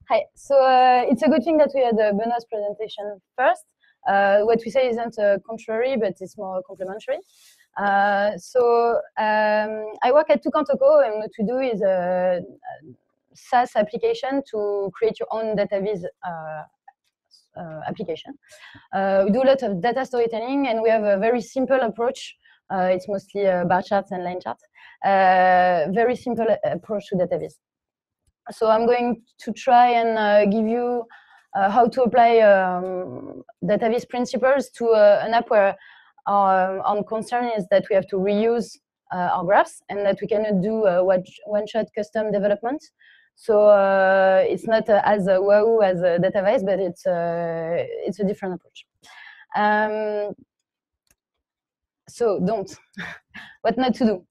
Hi. So it's a good thing that we had Benoit's presentation first. What we say isn't contrary, but it's more complementary. I work at Toucantoco, and what we do is a SaaS application to create your own DataViz application. We do a lot of data storytelling, and we have a very simple approach. It's mostly bar charts and line charts. Very simple approach to DataViz. So I'm going to try and give you how to apply DataViz principles to an app where our concern is that we have to reuse our graphs and that we cannot do one-shot custom development. So it's not as wow as DataViz, but it's a different approach. So don't. What not to do?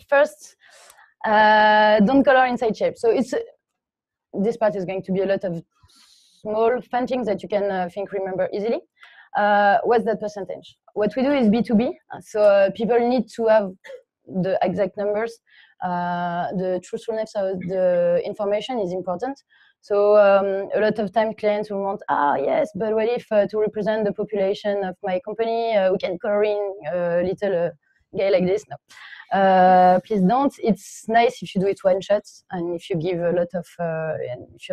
First, don't color inside shape. So this part is going to be a lot of small fun things that you can remember easily. What's that percentage? What we do is B2B. So people need to have the exact numbers. The truthfulness of the information is important. So a lot of time clients will want, yes, but what if to represent the population of my company, we can color in a little guy like this? No. Please don't. It's nice if you do it one shot, and if you give a lot of, and if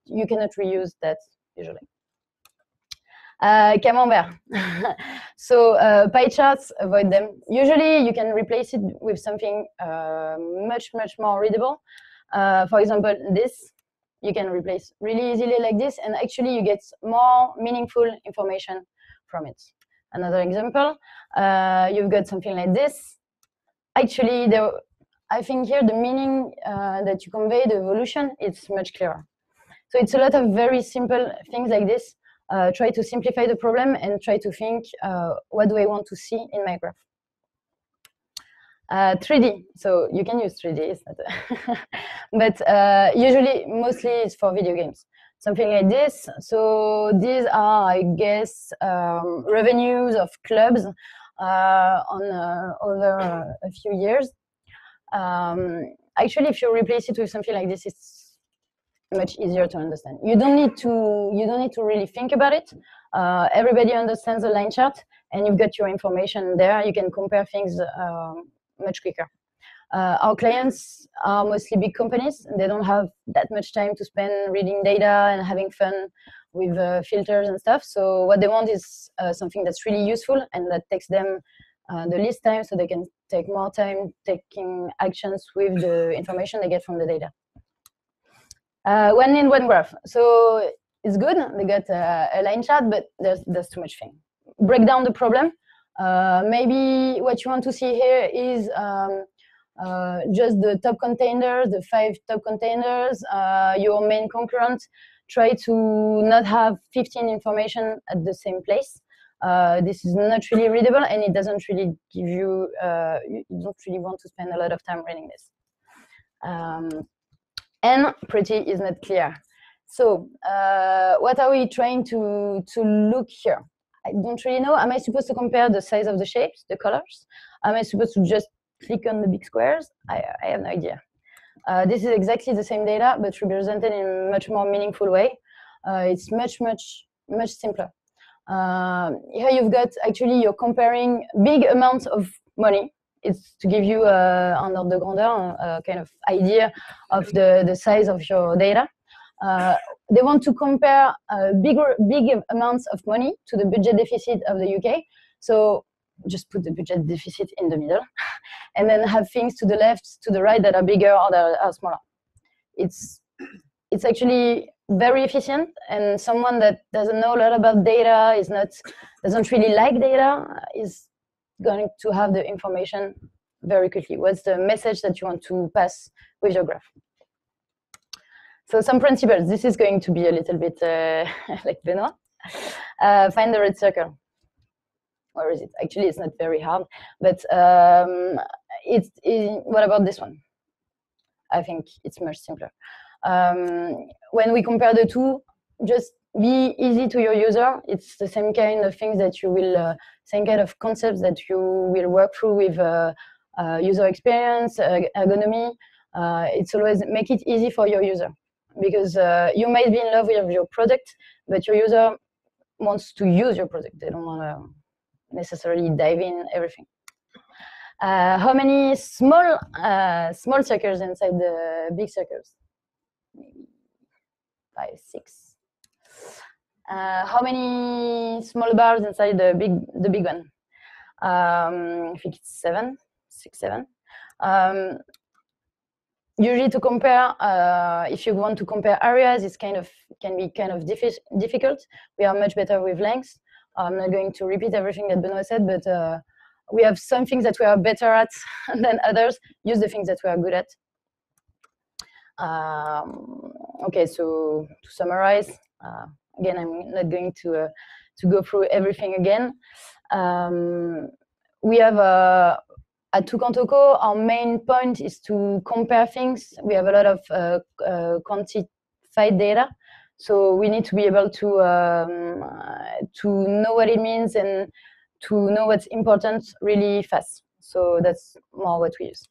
you cannot reuse that usually. Camembert. So pie charts, avoid them. Usually you can replace it with something much more readable. For example, this you can replace really easily like this, and actually you get more meaningful information from it. Another example, you've got something like this. Actually, I think here the meaning that you convey, the evolution, it's much clearer. So it's a lot of very simple things like this. Try to simplify the problem and try to think, what do I want to see in my graph? 3D, so you can use 3D, it's not but usually, mostly it's for video games. Something like this. So these are, I guess, revenues of clubs over a few years. Actually, if you replace it with something like this, it's much easier to understand. You don't need to really think about it. Everybody understands the line chart, and you've got your information there. You can compare things much quicker. Our clients are mostly big companies, and they don't have that much time to spend reading data and having fun with filters and stuff. So what they want is something that's really useful and that takes them the least time, so they can take more time taking actions with the information they get from the data. One in one graph. So it's good. They got a line chart, but there's too much thing. Break down the problem. Maybe what you want to see here is just the top containers, the 5 top containers, your main concurrent. Try to not have 15 information at the same place. This is not really readable, and it doesn't really give you, you don't really want to spend a lot of time reading this. And pretty is not clear. So what are we trying to look here? I don't really know. Am I supposed to compare the size of the shapes, the colors? Am I supposed to just click on the big squares? I have no idea. This is exactly the same data, but represented in a much more meaningful way. It's much simpler. Here you've got, actually, you're comparing big amounts of money. It's to give you an ordre de grandeur, kind of idea of the size of your data. They want to compare big amounts of money to the budget deficit of the UK. So just put the budget deficit in the middle, and then have things to the left, to the right that are bigger or that are smaller. It's actually very efficient, and someone that doesn't know a lot about data, doesn't really like data, is going to have the information very quickly. What's the message that you want to pass with your graph? So some principles. This is going to be a little bit like Benoit. Find the red circle. Where is it? Actually, it's not very hard, but what about this one? I think it's much simpler. When we compare the two, just be easy to your user. It's the same kind of things that you will, same kind of concepts that you will work through with user experience, ergonomy. It's always make it easy for your user, because you might be in love with your product, but your user wants to use your product. They don't want to necessarily dive in everything. How many small circles inside the big circles? Maybe 5, 6. How many small bars inside the big one? I think it's 7, 6, 7. Usually to compare, if you want to compare areas, it's can be kind of difficult. We are much better with lengths. I'm not going to repeat everything that Benoit said, but we have some things that we are better at than others. Use the things that we are good at. Okay, so to summarize, again, I'm not going to go through everything again. We have at Tukantoko, our main point is to compare things. We have a lot of quantified data, so we need to be able to know what it means and to know what's important really fast. So that's more what we use.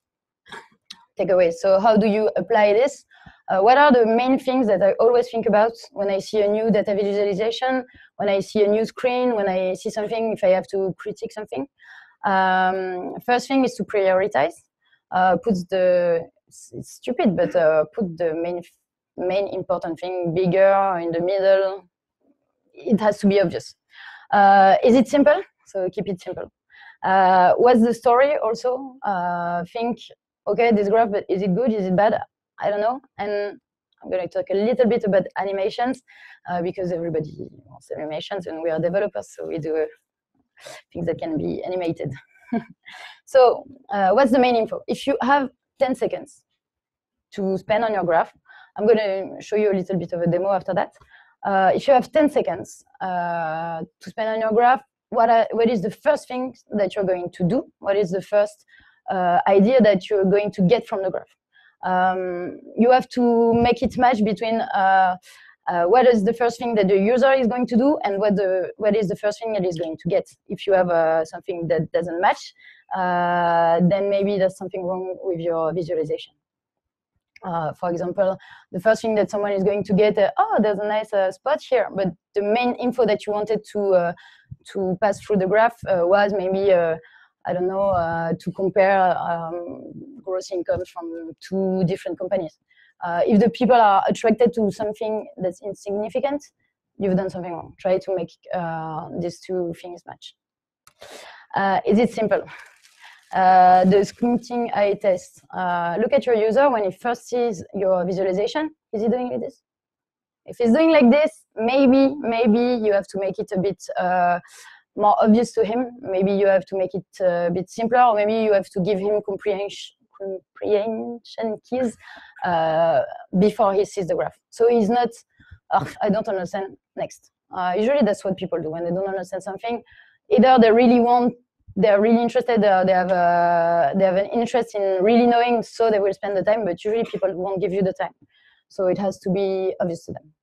Takeaway. So how do you apply this? What are the main things that I always think about when I see a new data visualization, when I see a new screen, when I see something, if I have to critique something? First thing is to prioritize. It's stupid, but put the main important thing bigger in the middle. It has to be obvious. Is it simple? So keep it simple. What's the story also? Think, okay, this graph, but is it good? Is it bad? I don't know. And I'm going to talk a little bit about animations because everybody wants animations and we are developers, so we do things that can be animated. So what's the main info? If you have 10 seconds to spend on your graph, I'm going to show you a little bit of a demo after that. If you have 10 seconds to spend on your graph, what is the first thing that you're going to do? What is the first idea that you're going to get from the graph? You have to make it match between what is the first thing that the user is going to do and what is the first thing that is going to get. If you have something that doesn't match, then maybe there's something wrong with your visualization. For example, the first thing that someone is going to get, oh, there's a nice spot here, but the main info that you wanted to pass through the graph was maybe, I don't know, to compare gross incomes from 2 different companies. If the people are attracted to something that's insignificant, you've done something wrong. Try to make these 2 things match. Is it simple? The squinting eye test. Look at your user when he first sees your visualization. Is he doing like this? If he's doing like this, maybe you have to make it a bit more obvious to him. Maybe you have to make it a bit simpler, or maybe you have to give him comprehension keys before he sees the graph. So he's not, oh, I don't understand, next. Usually that's what people do when they don't understand something. Either they really want, they're really interested, they have an interest in really knowing, so they will spend the time, but usually people won't give you the time. So it has to be obvious to them.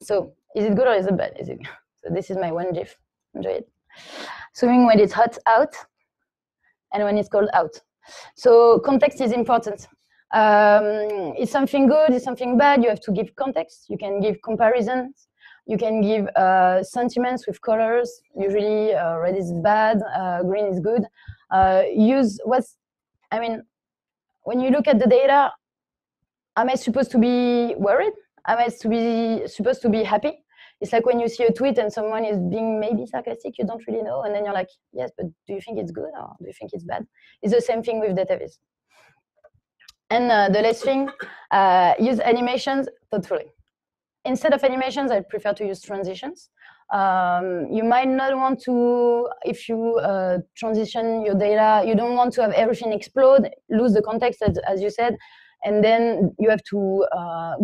So is it good or is it bad? Is it? So this is my one GIF. Enjoy it. Swimming when it's hot out and when it's cold out. So context is important. Is something good? Is something bad? You have to give context. You can give comparisons. You can give sentiments with colors. Usually red is bad, green is good. Use what's, I mean, when you look at the data, am I supposed to be worried? Am I supposed to be happy? It's like when you see a tweet and someone is being maybe sarcastic, you don't really know, and then you're like, yes, but do you think it's good or do you think it's bad? It's the same thing with DataViz. And the last thing, use animations thoughtfully. Instead of animations, I prefer to use transitions. You might not want to, if you transition your data, you don't want to have everything explode, lose the context, as you said, and then you have to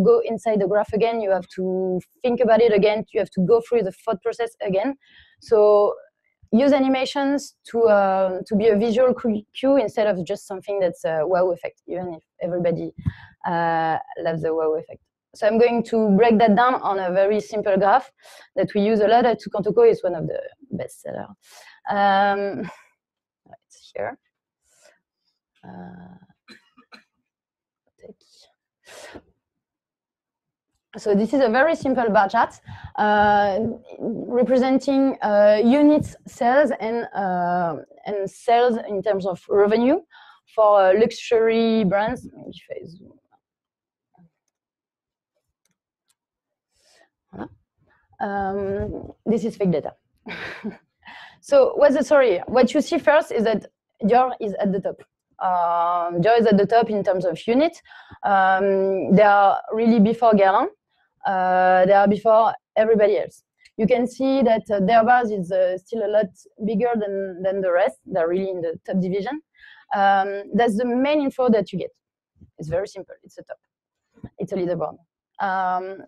go inside the graph again, you have to think about it again, you have to go through the thought process again. So use animations to be a visual cue instead of just something that's a wow effect, even if everybody loves the wow effect. So I'm going to break that down on a very simple graph that we use a lot at Tukantoko. It's one of the best sellers. It's here. So this is a very simple bar chart representing units sales and sales in terms of revenue for luxury brands. Maybe if I zoom. This is fake data. So what's the story? What you see first is that Dior is at the top. Dior is at the top in terms of units. They are really before Guerlain. They are before everybody else. You can see that their bars is still a lot bigger than the rest. They're really in the top division. That's the main info that you get. It's very simple. It's a top. It's a leaderboard.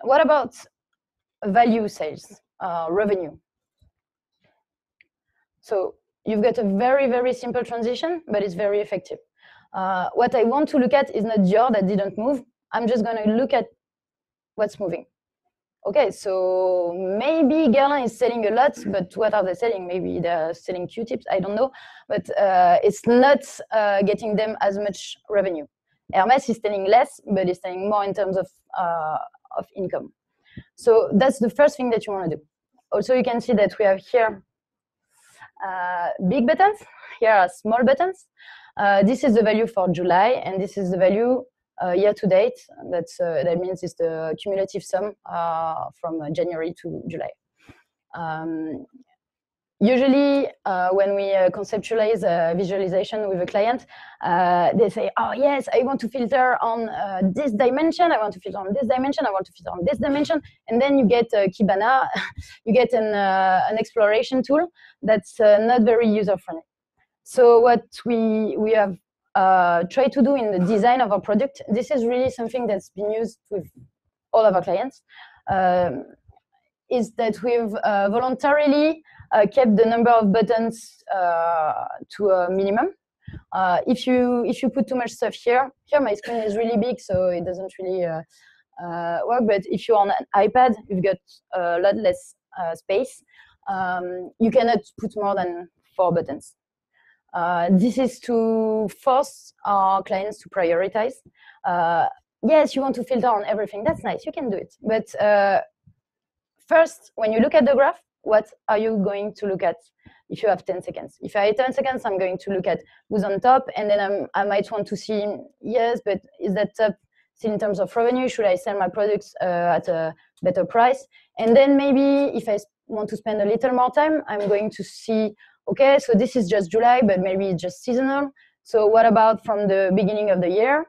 What about value sales, revenue? So you've got a very, very simple transition, but it's very effective. What I want to look at is not Dior that didn't move. I'm just going to look at what's moving. Okay, so maybe Guerlain is selling a lot, but what are they selling? Maybe they're selling Q-tips, I don't know. But it's not getting them as much revenue. Hermès is selling less, but it's selling more in terms of income. So that's the first thing that you want to do. Also, you can see that we have here big buttons. Here are small buttons. This is the value for July, and this is the value year to date. That means it's the cumulative sum from January to July. Usually, when we conceptualize a visualization with a client, they say, oh yes, I want to filter on this dimension, I want to filter on this dimension, I want to filter on this dimension, and then you get Kibana, you get an exploration tool that's not very user-friendly. So what we have tried to do in the design of our product, this is really something that's been used with all of our clients, is that we've voluntarily kept the number of buttons to a minimum. If you put too much stuff here my screen is really big, so it doesn't really work. But if you're on an iPad, you've got a lot less space. You cannot put more than 4 buttons. This is to force our clients to prioritize. Yes, you want to filter on everything. That's nice. You can do it. But first, when you look at the graph, what are you going to look at if you have 10 seconds? If I have 10 seconds, I'm going to look at who's on top, and then I might want to see, yes, but is that top still in terms of revenue? Should I sell my products at a better price? And then maybe if I want to spend a little more time, I'm going to see, okay, so this is just July, but maybe it's just seasonal. So what about from the beginning of the year?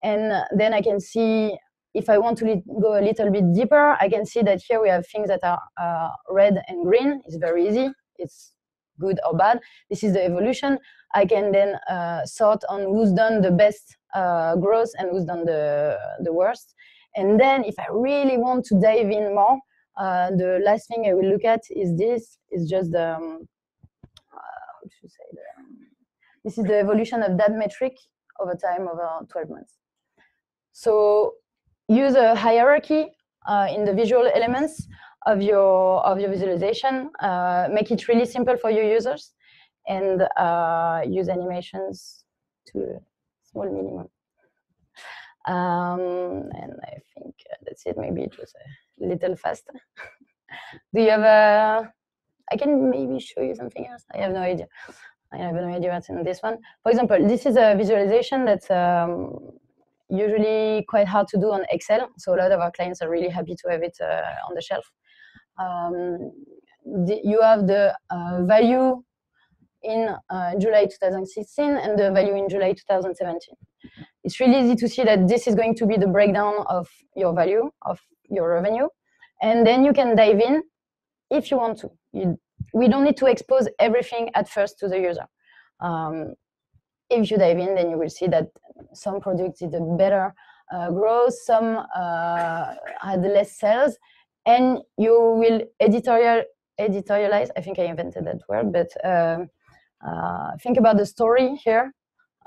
And then I can see, if I want to go a little bit deeper, I can see that here we have things that are red and green. It's very easy. It's good or bad. This is the evolution. I can then sort on who's done the best growth and who's done the worst. And then if I really want to dive in more, the last thing I will look at is this. It's just the, how should I say, this is the evolution of that metric over time, over 12 months. So use a hierarchy in the visual elements of your visualization. Make it really simple for your users, and use animations to a small minimum. And I think that's it. Maybe it was a little faster. Do you have a? I can maybe show you something else. I have no idea. I have no idea what's in this one. For example, this is a visualization that's usually quite hard to do on Excel. So a lot of our clients are really happy to have it on the shelf. You have the value in July 2016 and the value in July 2017. It's really easy to see that this is going to be the breakdown of your value, of your revenue. And then you can dive in if you want to. We don't need to expose everything at first to the user. If you dive in, then you will see that some products did a better growth, some had less sales, and you will editorialize. I think I invented that word, but think about the story here.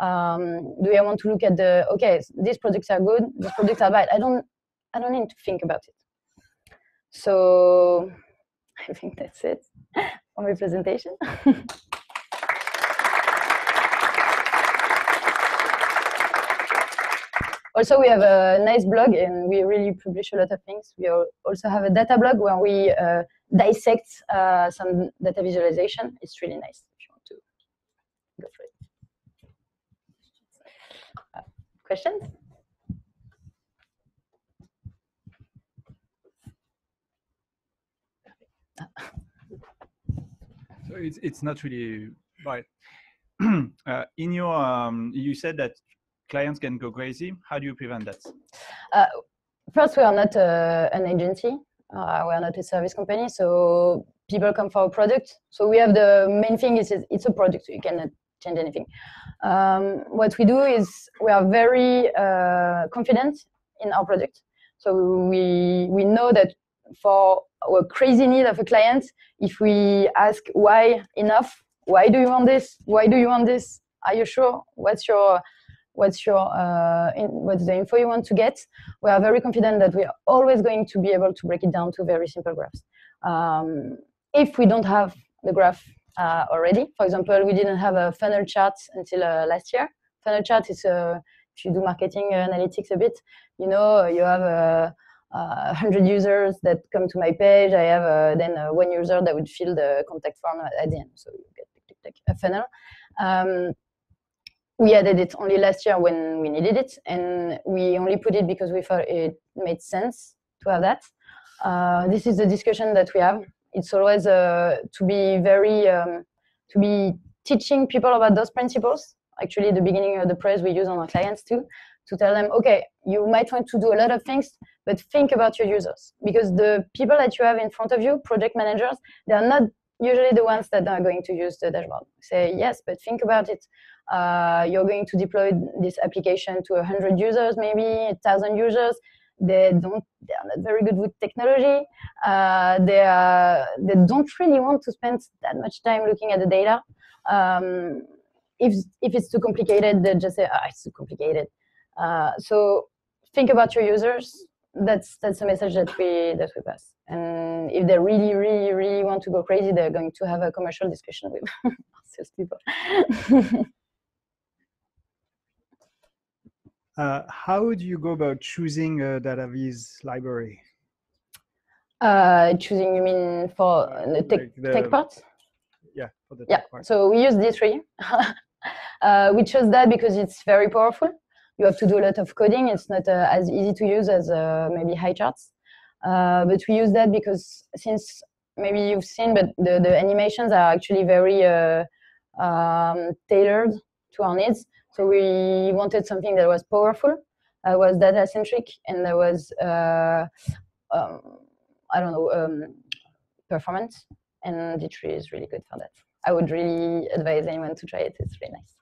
Do I want to look at okay, these products are good, these products are bad? I don't I don't need to think about it. So I think that's it for my presentation. Also, we have a nice blog, and we really publish a lot of things. We also have a data blog where we dissect some data visualization. It's really nice if you want to go for it. Questions? So it's not really right. In your, you said that clients can go crazy. How do you prevent that? First, we are not an agency. We are not a service company. So people come for a product. So we have the main thing is it's a product. So you cannot change anything. What we do is we are very confident in our product. So we know that for a crazy need of a client, if we ask why enough, why do you want this? Why do you want this? Are you sure? What's the info you want to get? We are very confident that we are always going to be able to break it down to very simple graphs. If we don't have the graph already, for example, we didn't have a funnel chart until last year. Funnel chart is if you do marketing analytics a bit, you know, you have 100 users that come to my page. I have then one user that would fill the contact form at the end. So you get a funnel. We added it only last year when we needed it, and we only put it because we thought it made sense to have that. This is the discussion that we have. It's always to be very, to be teaching people about those principles. Actually, the beginning of the press we use on our clients too, to tell them, okay, you might want to do a lot of things, but think about your users. Because the people that you have in front of you, project managers, they are not usually the ones that are going to use the dashboard. Say, yes, but think about it. You're going to deploy this application to 100 users, maybe 1,000 users. They are not very good with technology. They don't really want to spend that much time looking at the data. If it's too complicated, they just say, it's too complicated. So think about your users. That's the message that we pass. And if they really, really, really want to go crazy, they're going to have a commercial discussion with salespeople. How do you go about choosing a DataViz library? Choosing, you mean for the tech part? Yeah, for the tech part. So we use D3. We chose that because it's very powerful. You have to do a lot of coding. It's not as easy to use as maybe high charts. But we use that because since maybe you've seen, but the animations are actually very tailored to our needs. So we wanted something that was powerful, was data-centric, and that was, performance. And D3 is really good for that. I would really advise anyone to try it. It's really nice.